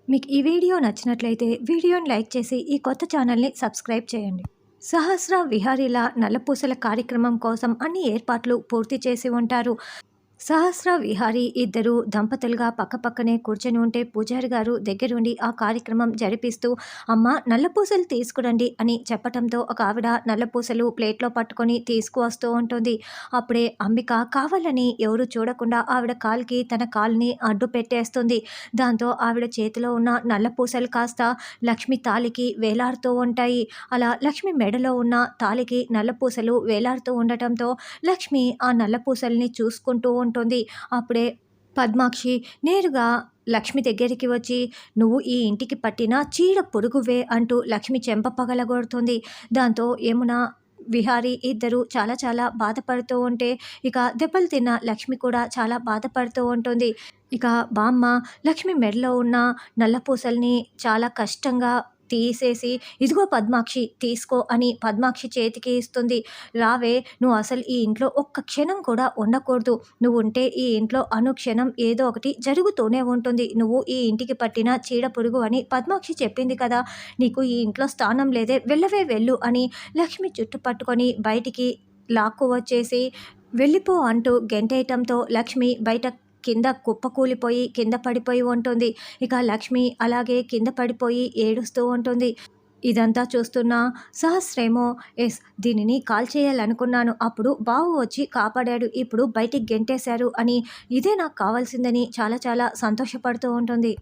మీకు ఈ వీడియో నచ్చినట్లయితే వీడియోని లైక్ చేసి ఈ కొత్త ఛానల్ని సబ్స్క్రైబ్ చేయండి. సహస్ర విహారీల నల్లపూసల కార్యక్రమం కోసం అన్ని ఏర్పాట్లు పూర్తి చేసి ఉంటారు. సహస్ర విహారీ ఇద్దరు దంపతులుగా పక్కపక్కనే కూర్చొని ఉంటే పూజారి గారు దగ్గరుండి ఆ కార్యక్రమం జరిపిస్తూ అమ్మ నల్లపూసలు తీసుకురండి అని చెప్పటంతో ఒక ఆవిడ నల్లపూసలు ప్లేట్లో పట్టుకొని తీసుకువస్తూ ఉంటుంది. అప్పుడే అంబిక కావాలని ఎవరు చూడకుండా ఆవిడ కాలుకి తన కాలుని అడ్డు పెట్టేస్తుంది. దాంతో ఆవిడ చేతిలో ఉన్న నల్లపూసలు కాస్త లక్ష్మి తాలికి వేలాడుతూ ఉంటాయి. అలా లక్ష్మి మెడలో ఉన్న తాలికి నల్లపూసలు వేలాడుతూ ఉండటంతో లక్ష్మి ఆ నల్లపూసల్ని చూసుకుంటూ ఉంటుంది. అప్పుడే పద్మాక్షి నేరుగా లక్ష్మి దగ్గరికి వచ్చి నువ్వు ఈ ఇంటికి పట్టిన చీడ పొరుగువే అంటూ లక్ష్మి చెంప పగలగొడుతుంది. దాంతో యమున విహారీ ఇద్దరు చాలా చాలా బాధపడుతూ ఉంటే ఇక దెబ్బలు తిన్న లక్ష్మి కూడా చాలా బాధపడుతూ ఉంటుంది. ఇక బామ్మ లక్ష్మి మెడలో ఉన్న నల్లపూసల్ని చాలా కష్టంగా తీసేసి ఇదిగో పద్మాక్షి తీసుకో అని పద్మాక్షి చేతికి ఇస్తుంది. రావే, నువ్వు అసలు ఈ ఇంట్లో ఒక్క క్షణం కూడా ఉండకూడదు. నువ్వు ఉంటే ఈ ఇంట్లో అనుక్షణం ఏదో ఒకటి జరుగుతూనే ఉంటుంది. నువ్వు ఈ ఇంటికి పట్టిన చీడ పురుగు అని పద్మాక్షి చెప్పింది కదా, నీకు ఈ ఇంట్లో స్థానం లేదే, వెళ్ళవే వెళ్ళు అని లక్ష్మి జుట్టు పట్టుకొని బయటికి లాక్కు వచ్చేసి వెళ్ళిపో అంటూ గెంటేయటంతో లక్ష్మి బయట కింద కుప్పకూలిపోయి కింద పడిపోయి ఉంటుంది. ఇక లక్ష్మి అలాగే కింద పడిపోయి ఏడుస్తూ ఉంటుంది. ఇదంతా చూస్తున్న సహస్రేమో ఎస్ దీనిని కాల్ చేయాలనుకున్నాను, అప్పుడు బావు వచ్చి కాపాడాడు, ఇప్పుడు బయటికి గెంటేశారు అని ఇదే నాకు కావాల్సిందని చాలా చాలా సంతోషపడుతూ ఉంటుంది.